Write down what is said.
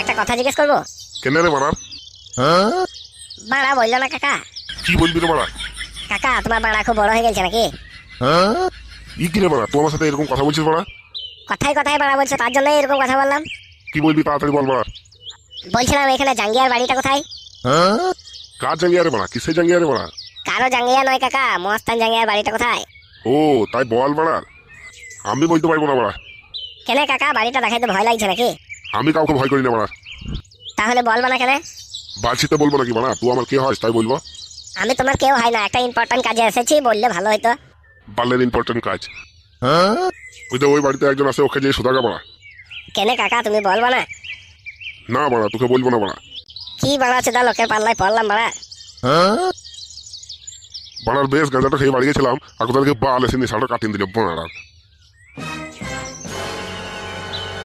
একটা কথা জিজ্ঞেস করবো? কেন রে বাড়া? বাড়া বললো না কাকা। কি বলবি রে বাড়া? কাকা তোমার বাড়া খুব বড় হয়ে গেছে নাকি? ই কি রে বাড়া, তুই আমার সাথে এরকম কথা বলছিস বাড়া? কথায় কথায় বাড়া বলছো, তার জন্য এরকম কথা বললাম। কি বলবি তাড়াতাড়ি বল বাড়া। বলছিলাম এখানে জাঙ্গিয়ার বাড়িটা কোথায়? কার জাঙ্গিয়া রে বাড়া? কিসের জাঙ্গিয়া রে বাড়া? কারো জাঙ্গিয়া নয় কাকা, মস্তান জাঙ্গিয়ার বাড়িটা কোথায়? ও তাই বল বাড়া। আমি বলতে পারবো না বাড়া। কেন কাকা, বাড়িটা দেখাইতে ভয় লাগছে নাকি? আমি কাউকে ভয় করি না বাড়া। তাহলে বলবো না কেন? বালছিতে বলবো নাকি বাড়া? তুই আমার কে হয় তাই বলবো? আমি তোমার কেউ হয় না, একটা ইম্পর্টেন্ট কাজে এসেছি, বললে ভালো হতো। বালের ইম্পর্টেন্ট কাজ? ওই তো ওই বাড়িতে একজন আছে, ওকে যে সুধাগা বাড়া। কেন কাকা তুমি বলবো না? না বাড়া, তোকে বলবো না বাড়া। কি বাড়া চোদা লোকের পাল্লায় পড়লাম বাড়া। বাড়ার বেশ গাঁজাটা খেয়ে বাড়ি গেছিলাম, আর কোথাও থেকে বাল এসে নিশাটা কাটিয়ে দিল বাড়া।